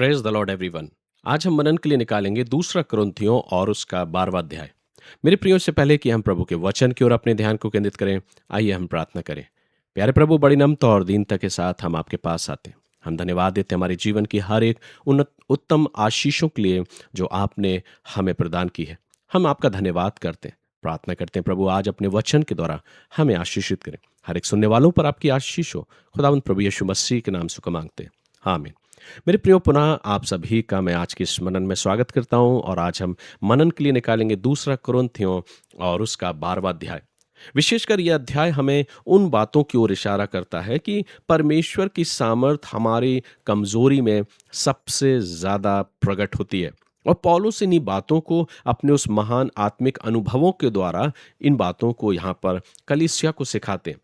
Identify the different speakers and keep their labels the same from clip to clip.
Speaker 1: Praise the Lord everyone. आज हम मनन के लिए निकालेंगे दूसरा कुरिन्थियों और उसका 12वां अध्याय। मेरे प्रियो, से पहले कि हम प्रभु के वचन की ओर अपने ध्यान को केंद्रित करें, आइए हम प्रार्थना करें। प्यारे प्रभु, बड़ी नम्रता और दीनता के साथ हम आपके पास आते हैं। हम धन्यवाद देते हैं हमारे जीवन की हर एक उन्नत उत्तम आशीषों के लिए जो आपने हमें प्रदान की है। हम आपका धन्यवाद करते हैं, प्रार्थना करते हैं प्रभु आज अपने वचन के द्वारा हमें आशीषित करें। हर एक सुनने वालों पर आपकी आशीष हो। खुदावंद प्रभु यीशु मसीह के नाम से मांगते हैं, आमीन। मेरे प्रियो, पुनः आप सभी का मैं आज के इस मनन में स्वागत करता हूं और आज हम मनन के लिए निकालेंगे दूसरा कुरिन्थियों और उसका 12वां अध्याय। विशेषकर यह अध्याय हमें उन बातों की ओर इशारा करता है कि परमेश्वर की सामर्थ हमारी कमजोरी में सबसे ज्यादा प्रकट होती है। और पौलुस इन्हीं बातों को अपने उस महान आत्मिक अनुभवों के द्वारा इन बातों को यहाँ पर कलीसिया को सिखाते हैं।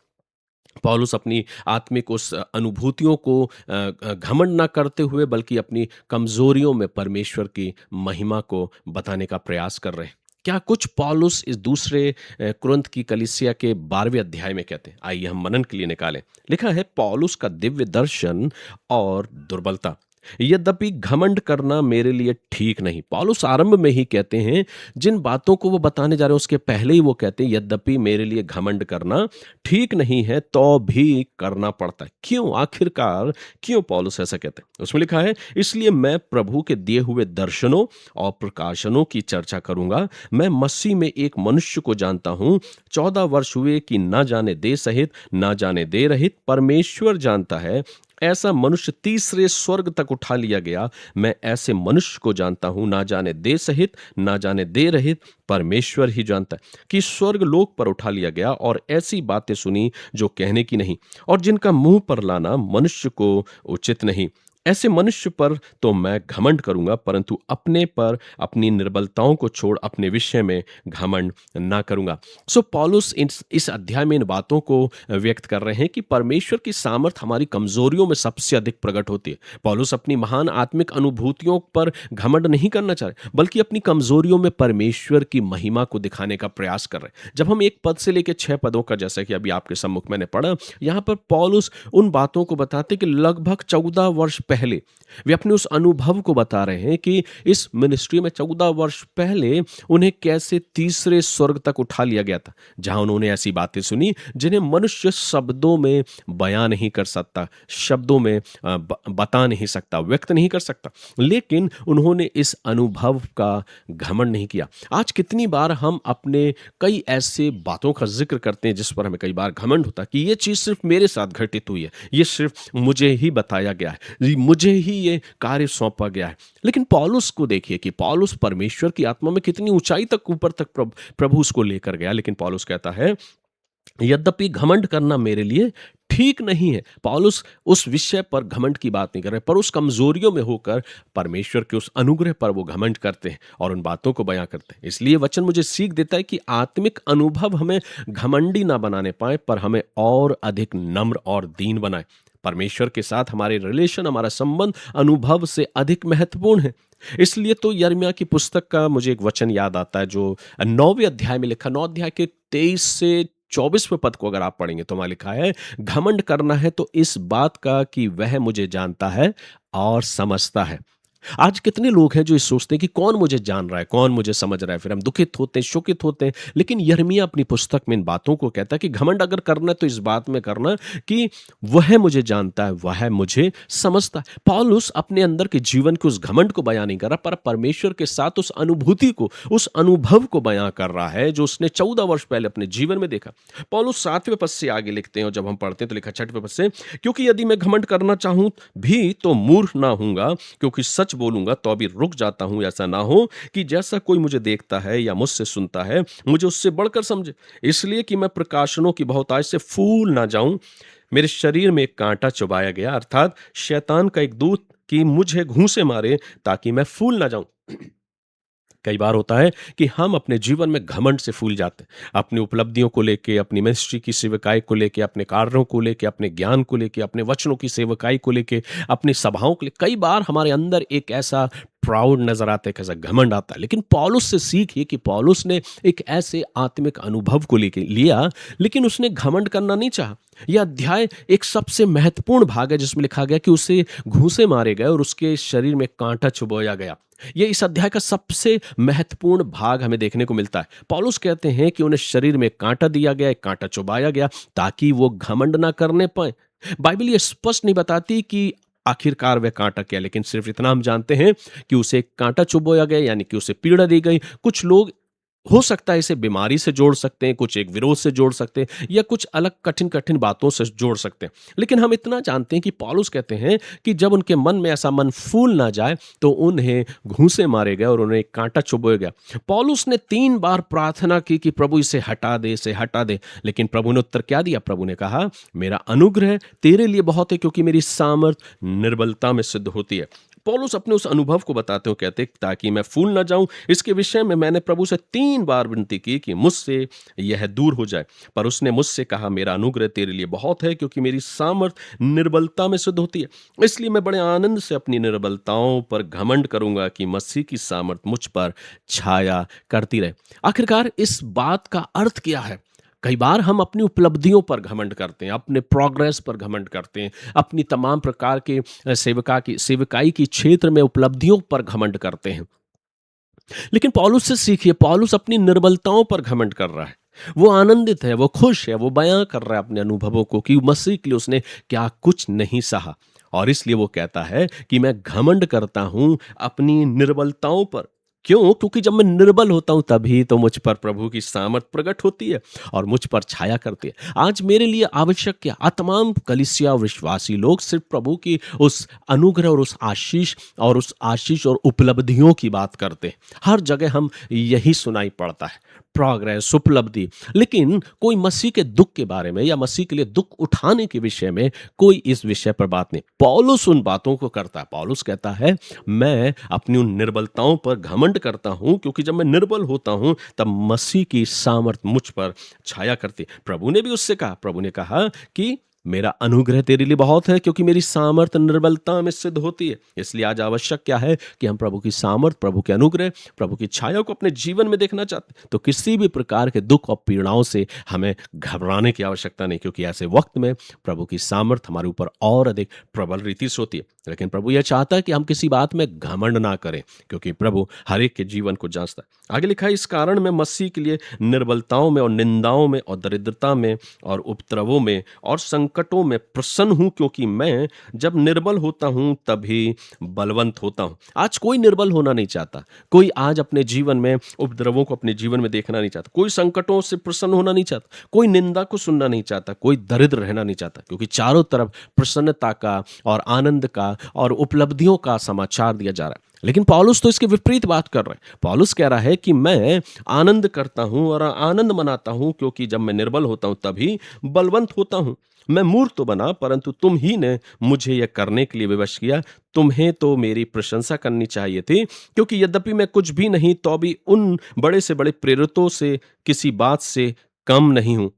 Speaker 1: पौलुस अपनी आत्मिक उस अनुभूतियों को घमंड ना करते हुए बल्कि अपनी कमजोरियों में परमेश्वर की महिमा को बताने का प्रयास कर रहे हैं। क्या कुछ पौलुस इस दूसरे कुरिन्थ की कलीसिया के 12वें अध्याय में कहते हैं। आइए हम मनन के लिए निकालें। लिखा है, पौलुस का दिव्य दर्शन और दुर्बलता। यद्यपि घमंड करना मेरे लिए ठीक नहीं। पौलुस आरंभ में ही कहते हैं, जिन बातों को वो बताने जा रहे हैं उसके पहले ही वो कहते हैं, यद्यपि मेरे लिए घमंड करना ठीक नहीं है तो भी करना पड़ता है। क्यों? आखिरकार क्यों पौलुस ऐसा कहते हैं? उसमें लिखा है, इसलिए मैं प्रभु के दिए हुए दर्शनों और प्रकाशनों की चर्चा करूंगा। मैं मसीह में एक मनुष्य को जानता हूं। 14 वर्ष हुए कि ना जाने दे सहित ना जाने दे रहित परमेश्वर जानता है। ऐसा मनुष्य तीसरे स्वर्ग तक उठा लिया गया। मैं ऐसे मनुष्य को जानता हूं, ना जाने दे सहित ना जाने दे रहित परमेश्वर ही जानता है, कि स्वर्ग लोक पर उठा लिया गया और ऐसी बातें सुनी जो कहने की नहीं और जिनका मुंह पर लाना मनुष्य को उचित नहीं। ऐसे मनुष्य पर तो मैं घमंड करूंगा, परंतु अपने पर अपनी निर्बलताओं को छोड़ अपने विषय में घमंड ना करूंगा। सो पौलुस इस अध्याय में इन बातों को व्यक्त कर रहे हैं कि परमेश्वर की सामर्थ हमारी कमजोरियों में सबसे अधिक प्रकट होती है। पौलुस अपनी महान आत्मिक अनुभूतियों पर घमंड नहीं करना चाह रहे, बल्कि अपनी कमजोरियों में परमेश्वर की महिमा को दिखाने का प्रयास कर रहे हैं। जब हम 1 पद से लेकर 6 पदों का, जैसा कि अभी आपके सम्मुख मैंने पढ़ा, यहां पर पौलुस उन बातों को बताते कि लगभग 14 वर्ष पहले वे अपने उस अनुभव को बता रहे हैं कि इस मिनिस्ट्री में 14 वर्ष पहले उन्हें कैसे तीसरे स्वर्ग तक उठा लिया गया था, जहां उन्होंने ऐसी बातें सुनी जिन्हें मनुष्य शब्दों में बयां नहीं कर सकता, शब्दों में बता नहीं सकता, व्यक्त नहीं कर सकता। लेकिन उन्होंने इस अनुभव का घमंड नहीं किया। आज कितनी बार हम अपने कई ऐसे बातों का जिक्र करते हैं जिस पर हमें कई बार घमंड होता है कि ये चीज सिर्फ मेरे साथ घटित हुई है, ये सिर्फ मुझे ही बताया गया है, मुझे ही ये कार्य सौंपा गया है। लेकिन पौलुस को देखिए कि पौलुस परमेश्वर की आत्मा में कितनी ऊंचाई तक, ऊपर तक प्रभु उसको लेकर गया। लेकिन पौलुस कहता है, यद्यपि घमंड करना मेरे लिए ठीक नहीं है। पौलुस उस विषय पर घमंड की बात नहीं कर रहे, पर उस कमजोरियों में होकर परमेश्वर के उस अनुग्रह पर वो घमंड करते हैं और उन बातों को बयां करते हैं। इसलिए वचन मुझे सीख देता है कि आत्मिक अनुभव हमें घमंडी ना बनाने पाए, पर हमें और अधिक नम्र और दीन बनाए। परमेश्वर के साथ हमारे रिलेशन, हमारा संबंध अनुभव से अधिक महत्वपूर्ण है। इसलिए तो यिर्मयाह की पुस्तक का मुझे एक वचन याद आता है जो 9वें अध्याय में लिखा, 9 अध्याय के 23 से 24वें पद को अगर आप पढ़ेंगे तो वहां लिखा है, घमंड करना है तो इस बात का कि वह मुझे जानता है और समझता है। आज कितने लोग हैं जो इस सोचते हैं कि कौन मुझे जान रहा है, कौन मुझे समझ रहा है, फिर हम दुखित होते हैं, शोकित होते हैं। लेकिन यिर्मयाह अपनी पुस्तक में इन बातों को कहता है कि घमंड अगर करना है तो इस बात में करना कि वह मुझे जानता है, वह मुझे समझता है। पौलुस अपने अंदर के जीवन के उस घमंड को बयां नहीं कर रहा, पर परमेश्वर के साथ उस अनुभूति को, उस अनुभव को बयां कर रहा है जो उसने 14 वर्ष पहले अपने जीवन में देखा। पौलुस 7वें पद से आगे लिखते हैं और जब हम पढ़ते हैं तो लिखा 6वें पद से, क्योंकि यदि मैं घमंड करना चाहूं भी तो मूर्ख ना होऊंगा, क्योंकि सच बोलूंगा तो अभी रुक जाता हूं। ऐसा ना हो कि जैसा कोई मुझे देखता है या मुझसे सुनता है मुझे उससे बढ़कर समझे, इसलिए कि मैं प्रकाशनों की बहुतायत से फूल ना जाऊं। मेरे शरीर में एक कांटा चुभाया गया, अर्थात शैतान का एक दूत, कि मुझे घूंसे मारे ताकि मैं फूल ना जाऊं। कई बार होता है कि हम अपने जीवन में घमंड से फूल जाते हैं, अपनी उपलब्धियों को लेके, अपनी मिनिस्ट्री की सेवकाई को लेके, अपने कार्यों को लेके, अपने ज्ञान को लेके, अपने वचनों की सेवकाई को लेके, अपनी सभाओं के लिए। कई बार हमारे अंदर एक ऐसा प्राउड नज़र आता है, कैसा घमंड आता है। लेकिन पौलुस से सीखिए कि पौलुस ने एक ऐसे आत्मिक अनुभव को लेके लिया, लेकिन उसने घमंड करना नहीं चाहा। यह अध्याय एक सबसे महत्वपूर्ण भाग है जिसमें लिखा गया कि उसे घूंसे मारे गए और उसके शरीर में कांटा चुभोया गया। ये इस अध्याय का सबसे महत्वपूर्ण भाग हमें देखने को मिलता है। पौलुस कहते हैं कि उन्हें शरीर में कांटा दिया गया, एक कांटा चुभाया गया ताकि वो घमंड ना करने पाए। बाइबल ये स्पष्ट नहीं बताती कि आखिरकार वह कांटा क्या, लेकिन सिर्फ इतना हम जानते हैं कि उसे एक कांटा चुभोया गया, यानी कि उसे पीड़ा दी गई। कुछ लोग हो सकता है इसे बीमारी से जोड़ सकते हैं, कुछ एक विरोध से जोड़ सकते हैं, या कुछ अलग कठिन कठिन बातों से जोड़ सकते हैं। लेकिन हम इतना जानते हैं कि पौलुस कहते हैं कि जब उनके मन में ऐसा मन फूल ना जाए तो उन्हें घूंसे मारे गए और उन्हें एक कांटा चुभोया गया। पौलुस ने 3 बार प्रार्थना की कि प्रभु इसे हटा दे, इसे हटा दे। लेकिन प्रभु ने उत्तर क्या दिया? प्रभु ने कहा, मेरा अनुग्रह तेरे लिए बहुत है, क्योंकि मेरी सामर्थ निर्बलता में सिद्ध होती है। पौलुस अपने उस अनुभव को बताते हो, कहते ताकि मैं फूल ना जाऊं, इसके विषय में मैंने प्रभु से 3 बार विनती की कि मुझसे यह दूर हो जाए। पर उसने मुझसे कहा, मेरा अनुग्रह तेरे लिए बहुत है, क्योंकि मेरी सामर्थ निर्बलता में सिद्ध होती है। इसलिए मैं बड़े आनंद से अपनी निर्बलताओं पर घमंड करूंगा कि मसीह की सामर्थ मुझ पर छाया करती रहे। आखिरकार इस बात का अर्थ क्या है? कई बार हम अपनी उपलब्धियों पर घमंड करते हैं, अपने प्रोग्रेस पर घमंड करते हैं, अपनी तमाम प्रकार के सेवकाई की क्षेत्र में उपलब्धियों पर घमंड करते हैं। लेकिन पौलुस से सीखिए, पौलुस अपनी निर्बलताओं पर घमंड कर रहा है। वो आनंदित है, वो खुश है, वो बयां कर रहा है अपने अनुभवों को कि मसीह के लिए उसने क्या कुछ नहीं सहा। और इसलिए वो कहता है कि मैं घमंड करता हूं अपनी निर्बलताओं पर। क्यों? क्योंकि जब मैं निर्बल होता हूं तभी तो मुझ पर प्रभु की सामर्थ प्रकट होती है और मुझ पर छाया करती है। आज मेरे लिए आवश्यक क्या? तमाम कलीसिया विश्वासी लोग सिर्फ प्रभु की उस अनुग्रह और उस आशीष और उपलब्धियों की बात करते हैं। हर जगह हम यही सुनाई पड़ता है, प्रोग्रेस, उपलब्धि। लेकिन कोई मसीह के दुख के बारे में या मसीह के लिए दुख उठाने के विषय में कोई इस विषय पर बात नहीं। पौलुस उन बातों को करता है। पौलुस कहता है, मैं अपनी उन निर्बलताओं पर घमंड करता हूं, क्योंकि जब मैं निर्बल होता हूं तब मसीह की सामर्थ मुझ पर छाया करती। प्रभु ने भी उससे कहा, प्रभु ने कहा कि मेरा अनुग्रह तेरे लिए बहुत है, क्योंकि मेरी सामर्थ निर्बलता में सिद्ध होती है। इसलिए आज आवश्यक क्या है कि हम प्रभु की सामर्थ, प्रभु के अनुग्रह, प्रभु की छाया को अपने जीवन में देखना चाहते हैं। तो किसी भी प्रकार के दुख और पीड़ाओं से हमें घबराने की आवश्यकता नहीं, क्योंकि ऐसे वक्त में प्रभु की सामर्थ हमारे ऊपर और अधिक प्रबल रीति से होती है। लेकिन प्रभु यह चाहता है कि हम किसी बात में घमंड ना करें, क्योंकि प्रभु हर एक के जीवन को जांचता है। आगे लिखा है, इस कारण मैं मसीह के लिए निर्बलताओं में और निंदाओं में और दरिद्रता में और उपद्रवों में और संकटों में प्रसन्न हूं, क्योंकि मैं जब निर्बल होता हूं तभी बलवंत होता हूं। आज कोई निर्बल होना नहीं चाहता। कोई आज अपने जीवन में उपद्रवों को अपने जीवन में देखना नहीं चाहता। कोई संकटों से प्रसन्न होना नहीं चाहता। कोई निंदा को सुनना नहीं चाहता। कोई दरिद्र रहना नहीं चाहता, क्योंकि चारों तरफ प्रसन्नता का और आनंद का और उपलब्धियों का समाचार दिया जा रहा है। लेकिन पौलुस तो इसके विपरीत बात कर रहे हैं। पौलुस कह रहा है कि मैं आनंद करता हूं और आनंद मनाता हूं, क्योंकि जब मैं निर्बल होता हूं तभी बलवंत होता हूं। मैं मूर्ख तो बना, परंतु तुम ही ने मुझे यह करने के लिए विवश किया। तुम्हें तो मेरी प्रशंसा करनी चाहिए थी, क्योंकि यद्यपि मैं कुछ भी नहीं तो भी उन बड़े से बड़े प्रेरितों से किसी बात से कम नहीं हूं।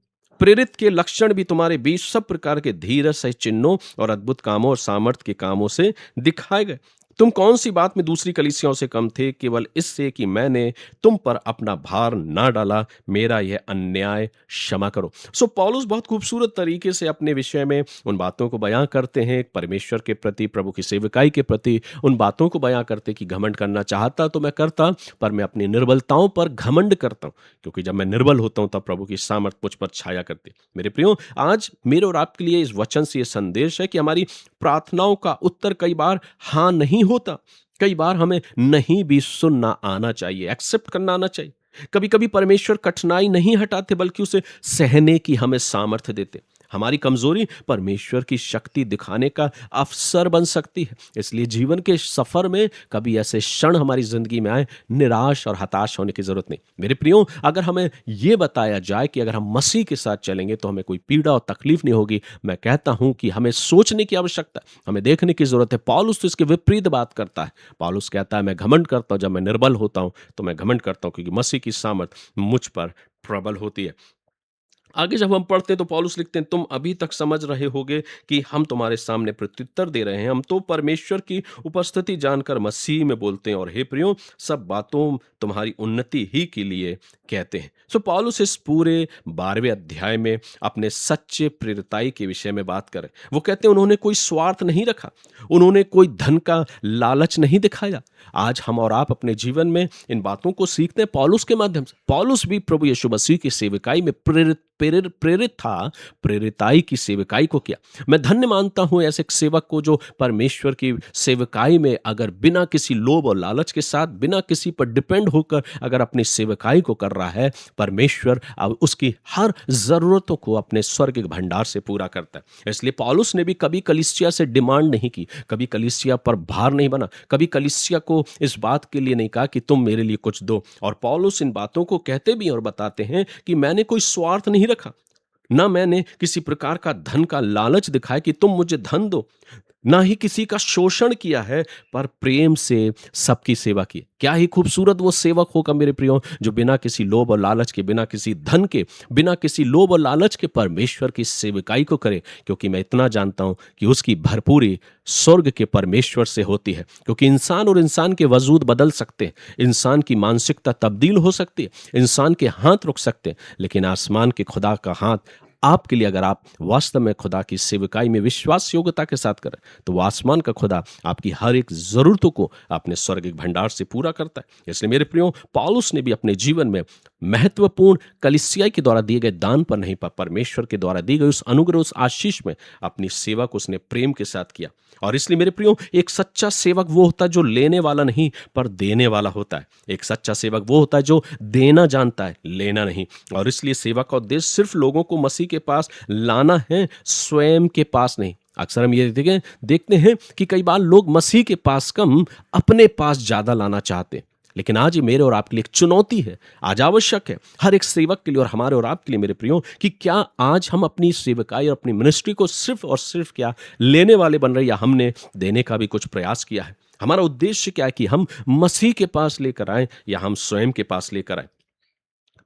Speaker 1: प्रेरित के लक्षण भी तुम्हारे बीच सब प्रकार के धीरज सहित चिन्हों और अद्भुत कामों और सामर्थ के कामों से दिखाए गए। तुम कौन सी बात में दूसरी कलीसियाओं से कम थे, केवल इससे कि मैंने तुम पर अपना भार ना डाला। मेरा यह अन्याय क्षमा करो। सो पौलुस बहुत खूबसूरत तरीके से अपने विषय में उन बातों को बयां करते हैं, परमेश्वर के प्रति, प्रभु की सेवकाई के प्रति उन बातों को बयां करते कि घमंड करना चाहता तो मैं करता, पर मैं अपनी निर्बलताओं पर घमंड करता हूं, क्योंकि जब मैं निर्बल होता हूं तब प्रभु की सामर्थ मुझ पर छाया करती। मेरे प्रियो, आज मेरे और आपके लिए इस वचन से यह संदेश है कि हमारी प्रार्थनाओं का उत्तर कई बार हाँ नहीं होता। कई बार हमें नहीं भी सुनना आना चाहिए, एक्सेप्ट करना आना चाहिए। कभी कभी परमेश्वर कठिनाई नहीं हटाते, बल्कि उसे सहने की हमें सामर्थ्य देते। हमारी कमजोरी परमेश्वर की शक्ति दिखाने का अवसर बन सकती है। इसलिए जीवन के सफर में कभी ऐसे क्षण हमारी जिंदगी में आए, निराश और हताश होने की जरूरत नहीं। मेरे प्रियो, अगर हमें यह बताया जाए कि अगर हम मसीह के साथ चलेंगे तो हमें कोई पीड़ा और तकलीफ नहीं होगी, मैं कहता हूं कि हमें सोचने की आवश्यकता है, हमें देखने की जरूरत है। पौलुस तो इसके विपरीत बात करता है। पौलुस कहता है, मैं घमंड करता हूं, जब मैं निर्बल होता हूं तो मैं घमंड करता हूं, क्योंकि मसीह की सामर्थ मुझ पर प्रबल होती है। आगे जब हम पढ़ते हैं तो पौलुस लिखते हैं, तुम अभी तक समझ रहे होगे कि हम तुम्हारे सामने प्रत्युत्तर दे रहे हैं। हम तो परमेश्वर की उपस्थिति जानकर मसीह में बोलते हैं, और हे प्रियो, सब बातों तुम्हारी उन्नति ही के लिए कहते हैं। सो पौलुस इस पूरे 12वें अध्याय में अपने सच्चे प्रेरिताई के विषय में बात करें। वो कहते हैं उन्होंने कोई स्वार्थ नहीं रखा, उन्होंने कोई धन का लालच नहीं दिखाया। आज हम और आप अपने जीवन में इन बातों को सीखते हैं पौलुस के माध्यम से। पौलुस भी प्रभु यीशु मसीह की सेवकाई में प्रेरित था, प्रेरिताई की सेवकाई को किया। मैं धन्य मानता हूं ऐसे एक सेवक को जो परमेश्वर की सेवकाई में अगर बिना किसी लोभ और लालच के साथ, बिना किसी पर डिपेंड होकर अगर अपनी सेवकाई को कर रहा है, परमेश्वर अब उसकी हर जरूरतों को अपने स्वर्ग के भंडार से पूरा करता है। इसलिए पौलुस ने भी कभी कलीसिया से डिमांड नहीं की, कभी कलीसिया पर भार नहीं बना, कभी कलीसिया को इस बात के लिए नहीं कहा कि तुम मेरे लिए कुछ दो। और पौलुस इन बातों को कहते भी और बताते हैं कि मैंने कोई स्वार्थ नहीं रखा, ना मैंने किसी प्रकार का धन का लालच दिखाया कि तुम मुझे धन दो, ना ही किसी का शोषण किया है, पर प्रेम से सबकी सेवा की। क्या ही खूबसूरत वो सेवक होगा मेरे प्रियो, जो बिना किसी लोभ और लालच के, बिना किसी धन के, बिना किसी लोभ और लालच के परमेश्वर की सेवकाई को करे। क्योंकि मैं इतना जानता हूं कि उसकी भरपूरी स्वर्ग के परमेश्वर से होती है। क्योंकि इंसान और इंसान के वजूद बदल सकते हैं, इंसान की मानसिकता तब्दील हो सकती है, इंसान के हाथ रुक सकते हैं, लेकिन आसमान के खुदा का हाथ आपके लिए, अगर आप वास्तव में खुदा की सेवकाई में विश्वास योग्यता के साथ करें, तो वो आसमान का खुदा आपकी हर एक जरूरतों को अपने स्वर्गिक भंडार से पूरा करता है। इसलिए मेरे प्रियो, पौलुस ने भी अपने जीवन में महत्वपूर्ण कलीसिया के द्वारा दिए गए दान पर नहीं, पर परमेश्वर के द्वारा दी गई उस अनुग्रह, उस आशीष में अपनी सेवा को उसने प्रेम के साथ किया। और इसलिए मेरे प्रियो, एक सच्चा सेवक वो होता है जो लेने वाला नहीं पर देने वाला होता है। एक सच्चा सेवक वो होता है जो देना जानता है, लेना नहीं। और इसलिए सेवा का उद्देश्य सिर्फ लोगों को मसीह के पास लाना है, स्वयं के पास नहीं। अक्सर हम ये देखते हैं कि कई बार लोग मसीह के पास कम, अपने पास ज्यादा लाना चाहते हैं। लेकिन आज ये मेरे और आपके लिए एक चुनौती है, आज आवश्यक है हर एक सेवक के लिए और हमारे और आपके लिए मेरे प्रियो, कि क्या आज हम अपनी सेवकाई और अपनी मिनिस्ट्री को सिर्फ और सिर्फ क्या लेने वाले बन रहे, या हमने देने का भी कुछ प्रयास किया है? हमारा उद्देश्य क्या है कि हम मसीह के पास लेकर आए या हम स्वयं के पास लेकर आए?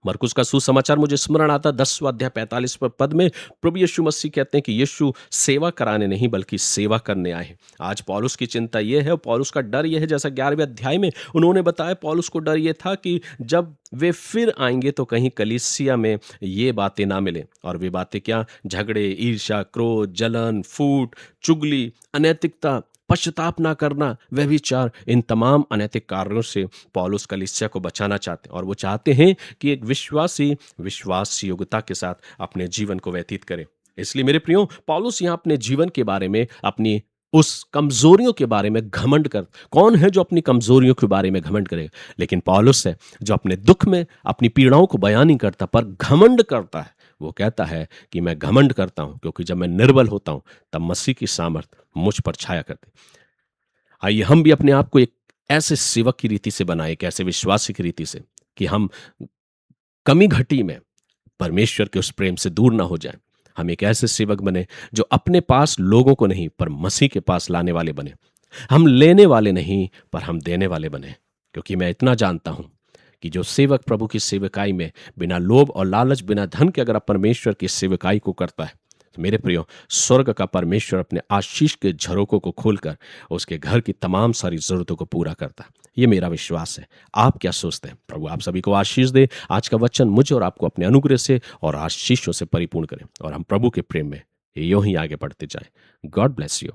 Speaker 1: मरकुस का सुसमाचार मुझे स्मरण आता, 10वां अध्याय 45वें पद में प्रभु यीशु मसीह कहते हैं कि यीशु सेवा कराने नहीं बल्कि सेवा करने आए हैं। आज पौलुस की चिंता यह है और पौलुस का डर यह है, जैसा 11वें अध्याय में उन्होंने बताया, पौलुस को डर यह था कि जब वे फिर आएंगे तो कहीं कलीसिया में ये बातें ना मिले। और वे बातें क्या? झगड़े, ईर्ष्या, क्रोध, जलन, फूट, चुगली, अनैतिकता, पश्चाताप ना करना, व्यभिचार, इन तमाम अनैतिक कार्यों से पौलुस कलीसिया को बचाना चाहते हैं। और वो चाहते हैं कि एक विश्वासी विश्वास योग्यता के साथ अपने जीवन को व्यतीत करे। इसलिए मेरे प्रियो, पौलुस यहाँ अपने जीवन के बारे में, अपनी उस कमजोरियों के बारे में घमंड कर, कौन है जो अपनी कमजोरियों के बारे में घमंड करे? लेकिन पौलुस है जो अपने दुख में अपनी पीड़ाओं को बयान नहीं करता पर घमंड करता है। वो कहता है कि मैं घमंड करता हूं क्योंकि जब मैं निर्बल होता हूं तब मसीह की सामर्थ मुझ पर छाया करती। आइए हम भी अपने आप को एक ऐसे सेवक की रीति से बनाए, एक ऐसे विश्वासी की रीति से, कि हम कमी घटी में परमेश्वर के उस प्रेम से दूर ना हो जाएं। हम एक ऐसे सेवक बने जो अपने पास लोगों को नहीं पर मसीह के पास लाने वाले बने। हम लेने वाले नहीं पर हम देने वाले बने। क्योंकि मैं इतना जानता हूं कि जो सेवक प्रभु की सेवकाई में बिना लोभ और लालच, बिना धन के अगर परमेश्वर की सेवकाई को करता है, तो मेरे प्रियो, स्वर्ग का परमेश्वर अपने आशीष के झरोकों को खोलकर उसके घर की तमाम सारी जरूरतों को पूरा करता है। ये मेरा विश्वास है। आप क्या सोचते हैं? प्रभु आप सभी को आशीष दे। आज का वचन मुझे और आपको अपने अनुग्रह से और आशीषों से परिपूर्ण करें और हम प्रभु के प्रेम में यूं ही आगे बढ़ते जाएं। God bless you.